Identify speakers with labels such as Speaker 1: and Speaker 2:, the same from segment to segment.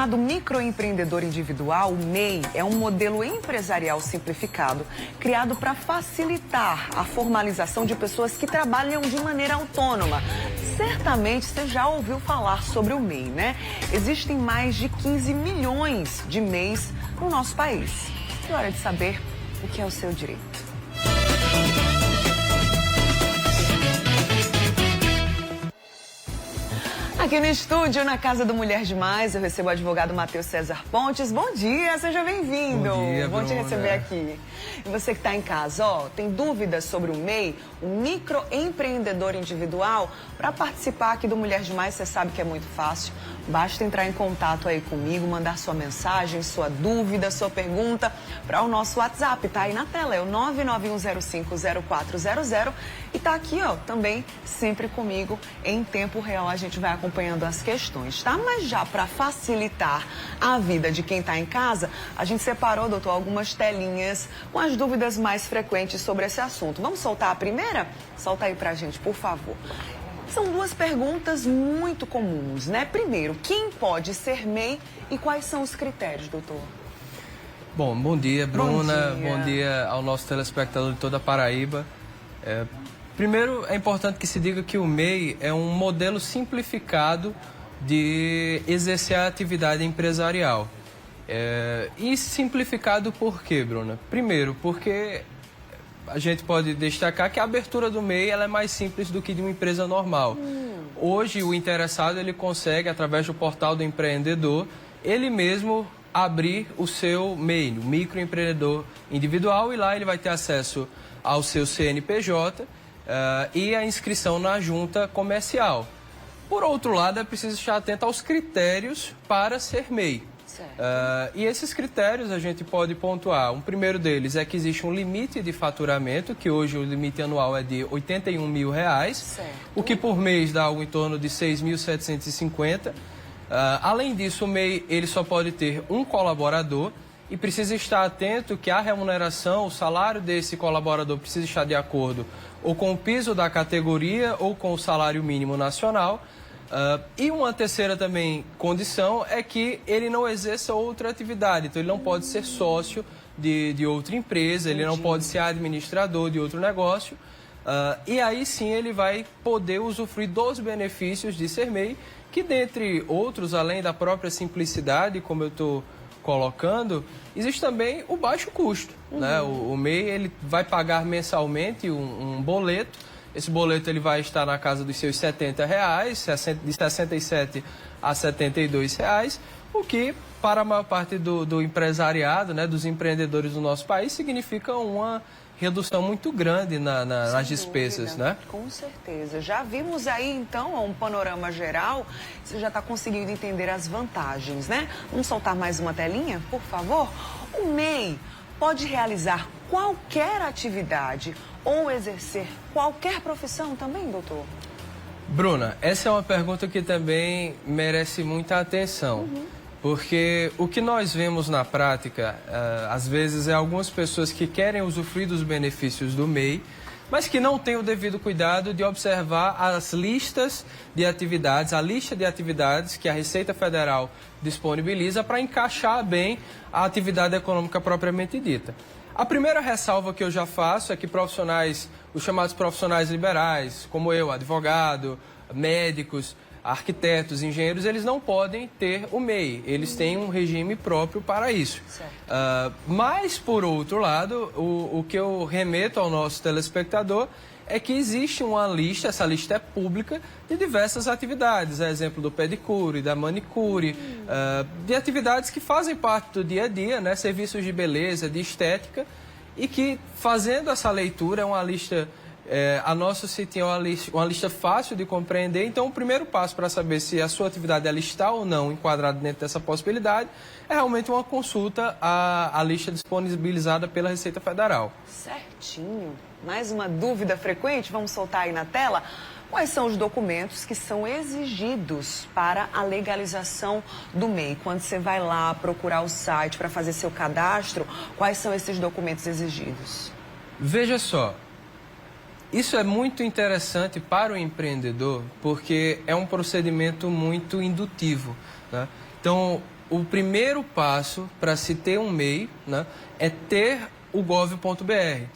Speaker 1: Chamado microempreendedor individual, o MEI é um modelo empresarial simplificado criado para facilitar a formalização de pessoas que trabalham de maneira autônoma. Certamente você já ouviu falar sobre o MEI, né? Existem mais de 15 milhões de MEIs no nosso país. É hora de saber o que é o seu direito. Aqui no estúdio, na Casa do Mulher Demais, eu recebo o advogado Matheus César Pontes. Bom dia, seja bem-vindo.
Speaker 2: Bom dia,
Speaker 1: Bom te receber aqui. E você que está em casa, tem dúvidas sobre o MEI, o microempreendedor individual? Para participar aqui do Mulher Demais, você sabe que é muito fácil. Basta entrar em contato aí comigo, mandar sua mensagem, sua dúvida, sua pergunta para o nosso WhatsApp. Tá aí na tela, é o 991050400 e tá aqui, também sempre comigo em tempo real. A gente vai acompanhando as questões, tá? Mas já para facilitar a vida de quem está em casa, a gente separou, doutor, algumas telinhas com as dúvidas mais frequentes sobre esse assunto. Vamos soltar a primeira? Solta aí pra gente, por favor. São duas perguntas muito comuns, né? Primeiro, quem pode ser MEI e quais são os critérios, doutor?
Speaker 2: Bom dia, Bruna. Bom dia ao nosso telespectador de toda a Paraíba. Primeiro, é importante que se diga que o MEI é um modelo simplificado de exercer a atividade empresarial. E simplificado por quê, Bruna? Primeiro, porque a gente pode destacar que a abertura do MEI ela é mais simples do que de uma empresa normal. Hoje, o interessado ele consegue, através do portal do empreendedor, ele mesmo abrir o seu MEI, o microempreendedor individual, e lá ele vai ter acesso ao seu CNPJ e a inscrição na junta comercial. Por outro lado, é preciso estar atento aos critérios para ser MEI. E esses critérios a gente pode pontuar. Um primeiro deles é que existe um limite de faturamento, que hoje o limite anual é de R$81 mil, o que por mês dá algo em torno de 6.750. Além disso, o MEI ele só pode ter um colaborador e precisa estar atento que a remuneração, o salário desse colaborador precisa estar de acordo ou com o piso da categoria ou com o salário mínimo nacional. E uma terceira também condição é que ele não exerça outra atividade, então ele não pode ser sócio de outra empresa, ele não pode ser administrador de outro negócio, e aí sim ele vai poder usufruir dos benefícios de ser MEI, que dentre outros, além da própria simplicidade, como eu estou colocando, existe também o baixo custo, né? O MEI ele vai pagar mensalmente um boleto. Esse boleto ele vai estar na casa dos seus R$70, de 67 a R$72, o que para a maior parte do empresariado, né, dos empreendedores do nosso país, significa uma redução muito grande nas despesas, né?
Speaker 1: Com certeza. Já vimos aí, então, um panorama geral. Você já está conseguindo entender as vantagens, né? Vamos soltar mais uma telinha, por favor? O MEI pode realizar qualquer atividade ou exercer qualquer profissão também, doutor?
Speaker 2: Bruna, essa é uma pergunta que também merece muita atenção. Porque o que nós vemos na prática, às vezes, é algumas pessoas que querem usufruir dos benefícios do MEI, mas que não têm o devido cuidado de observar as listas de atividades, a lista de atividades que a Receita Federal disponibiliza para encaixar bem a atividade econômica propriamente dita. A primeira ressalva que eu já faço é que profissionais, os chamados profissionais liberais, como eu, advogado, médicos, arquitetos, engenheiros, eles não podem ter o MEI, eles têm um regime próprio para isso. Mas, por outro lado, o que eu remeto ao nosso telespectador é que existe uma lista, essa lista é pública, de diversas atividades, a exemplo do pedicure, da manicure, de atividades que fazem parte do dia a dia, né, serviços de beleza, de estética, e que, fazendo essa leitura, é uma lista, a nossa CIT é uma lista fácil de compreender. Então, o primeiro passo para saber se a sua atividade ela está ou não enquadrada dentro dessa possibilidade é realmente uma consulta à lista disponibilizada pela Receita Federal.
Speaker 1: Certinho. Mais uma dúvida frequente, vamos soltar aí na tela. Quais são os documentos que são exigidos para a legalização do MEI? Quando você vai lá procurar o site para fazer seu cadastro, quais são esses documentos exigidos?
Speaker 2: Veja só, isso é muito interessante para o empreendedor porque é um procedimento muito indutivo, né? Então, o primeiro passo para se ter um MEI, né, é ter o gov.br,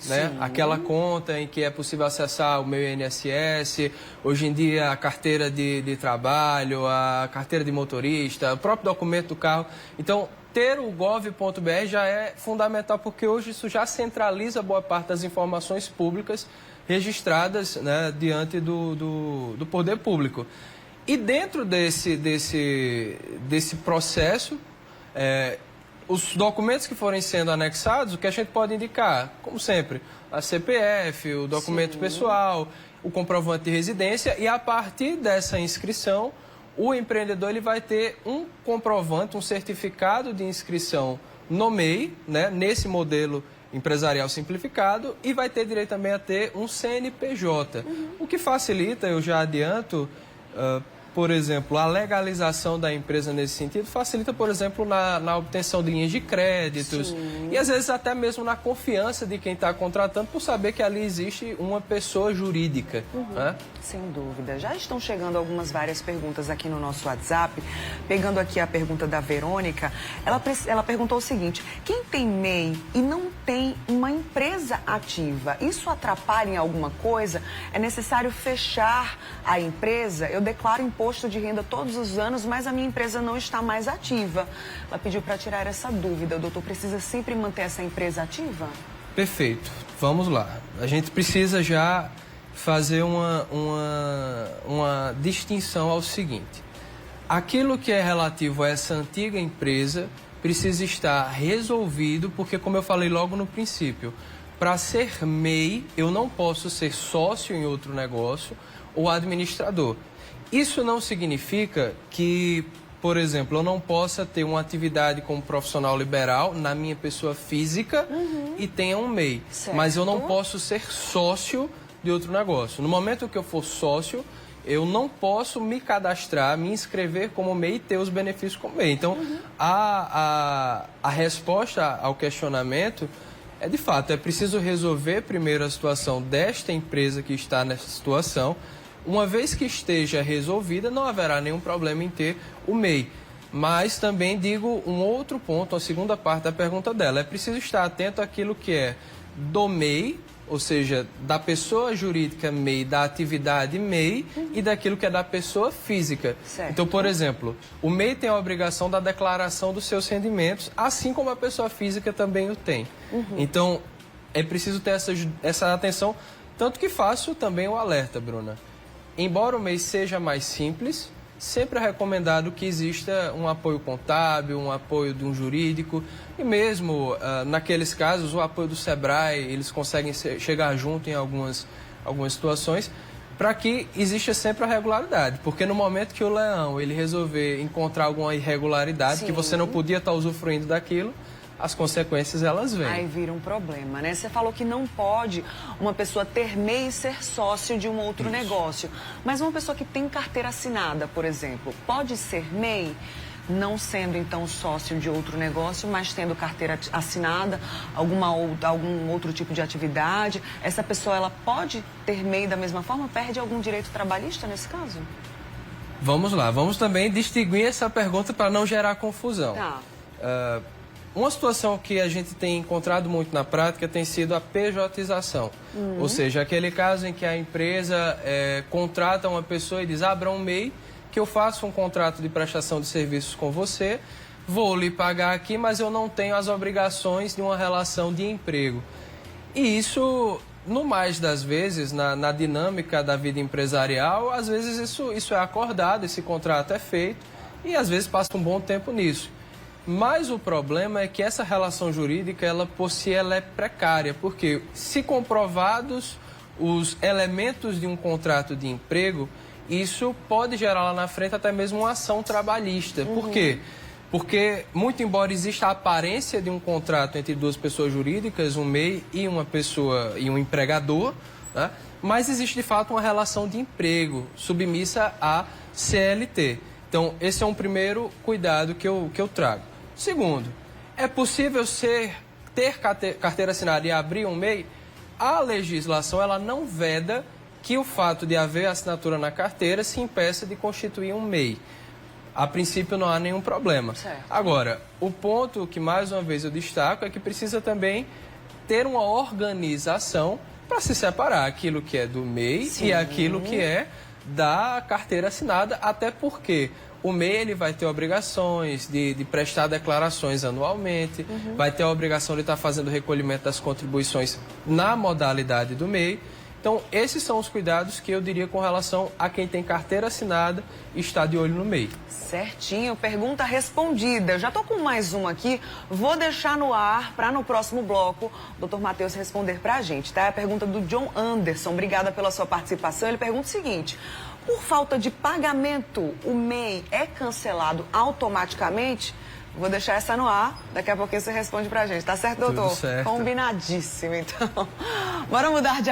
Speaker 2: né? Aquela conta em que é possível acessar o meu INSS, hoje em dia a carteira de trabalho, a carteira de motorista, o próprio documento do carro. Então, ter o gov.br já é fundamental, porque hoje isso já centraliza boa parte das informações públicas registradas, né, diante do poder público. E dentro desse processo, os documentos que forem sendo anexados, o que a gente pode indicar, como sempre, a CPF, o documento pessoal, o comprovante de residência, e a partir dessa inscrição, o empreendedor ele vai ter um comprovante, um certificado de inscrição no MEI, né, nesse modelo empresarial simplificado, e vai ter direito também a ter um CNPJ, o que facilita, eu já adianto, por exemplo, a legalização da empresa nesse sentido facilita, por exemplo, na obtenção de linhas de créditos e, às vezes, até mesmo na confiança de quem está contratando por saber que ali existe uma pessoa jurídica. Né?
Speaker 1: Sem dúvida. Já estão chegando várias perguntas aqui no nosso WhatsApp. Pegando aqui a pergunta da Verônica, ela perguntou o seguinte: quem tem MEI e não tem uma empresa ativa, isso atrapalha em alguma coisa? É necessário fechar a empresa? Eu declaro imposto de renda todos os anos, mas a minha empresa não está mais ativa. Ela pediu para tirar essa dúvida. O doutor precisa sempre manter essa empresa ativa?
Speaker 2: Perfeito. Vamos lá. A gente precisa já fazer uma distinção ao seguinte. Aquilo que é relativo a essa antiga empresa precisa estar resolvido, porque, como eu falei logo no princípio, para ser MEI, eu não posso ser sócio em outro negócio ou administrador. Isso não significa que, por exemplo, eu não possa ter uma atividade como profissional liberal na minha pessoa física e tenha um MEI.
Speaker 1: Certo.
Speaker 2: Mas eu não posso ser sócio de outro negócio. No momento que eu for sócio, eu não posso me cadastrar, me inscrever como MEI e ter os benefícios como MEI. Então, a resposta ao questionamento é, de fato, é preciso resolver primeiro a situação desta empresa que está nessa situação. Uma vez que esteja resolvida, não haverá nenhum problema em ter o MEI. Mas também digo um outro ponto, a segunda parte da pergunta dela. É preciso estar atento àquilo que é do MEI, ou seja, da pessoa jurídica MEI, da atividade MEI e daquilo que é da pessoa física.
Speaker 1: Certo.
Speaker 2: Então, por exemplo, o MEI tem a obrigação da declaração dos seus rendimentos, assim como a pessoa física também o tem. Então, é preciso ter essa atenção, tanto que faço também o alerta, Bruna. Embora o MEI seja mais simples, sempre é recomendado que exista um apoio contábil, um apoio de um jurídico e mesmo naqueles casos o apoio do Sebrae, eles conseguem chegar junto em algumas situações para que exista sempre a regularidade, porque no momento que o leão ele resolver encontrar alguma irregularidade, que você não podia estar usufruindo daquilo, as consequências elas vêm.
Speaker 1: Aí vira um problema, né? Você falou que não pode uma pessoa ter MEI e ser sócio de um outro negócio. Mas uma pessoa que tem carteira assinada, por exemplo, pode ser MEI, não sendo então sócio de outro negócio, mas tendo carteira assinada, algum outro tipo de atividade. Essa pessoa, ela pode ter MEI da mesma forma? Perde algum direito trabalhista nesse caso?
Speaker 2: Vamos lá, vamos também distinguir essa pergunta para não gerar confusão.
Speaker 1: Tá.
Speaker 2: Uma situação que a gente tem encontrado muito na prática tem sido a pejotização. Ou seja, aquele caso em que a empresa contrata uma pessoa e diz: abra um MEI, que eu faço um contrato de prestação de serviços com você, vou lhe pagar aqui, mas eu não tenho as obrigações de uma relação de emprego. E isso, no mais das vezes, na dinâmica da vida empresarial, às vezes isso é acordado, esse contrato é feito e às vezes passa um bom tempo nisso. Mas o problema é que essa relação jurídica, ela por si, ela é precária, porque se comprovados os elementos de um contrato de emprego, isso pode gerar lá na frente até mesmo uma ação trabalhista. Por quê? Porque, muito embora exista a aparência de um contrato entre duas pessoas jurídicas, um MEI e uma pessoa e um empregador, né? Mas existe de fato uma relação de emprego submissa à CLT. Então, esse é um primeiro cuidado que eu trago. Segundo, é possível ter carteira assinada e abrir um MEI? A legislação ela não veda que o fato de haver assinatura na carteira se impeça de constituir um MEI. a princípio não há nenhum problema.
Speaker 1: Certo.
Speaker 2: Agora, o ponto que mais uma vez eu destaco é que precisa também ter uma organização para se separar aquilo que é do MEI
Speaker 1: Sim.
Speaker 2: e aquilo que é da carteira assinada, até porque o MEI ele vai ter obrigações de prestar declarações anualmente, vai ter a obrigação de estar fazendo o recolhimento das contribuições na modalidade do MEI. Então, esses são os cuidados que eu diria com relação a quem tem carteira assinada e está de olho no MEI.
Speaker 1: Certinho, pergunta respondida. Já tô com mais uma aqui, vou deixar no ar para no próximo bloco o Dr. Matheus responder para a gente, tá? É a pergunta do John Anderson, obrigada pela sua participação. Ele pergunta o seguinte: por falta de pagamento, o MEI é cancelado automaticamente? Vou deixar essa no ar, daqui a pouquinho você responde pra gente, tá certo, doutor?
Speaker 2: Tudo certo.
Speaker 1: Combinadíssimo, então. Bora mudar de assunto.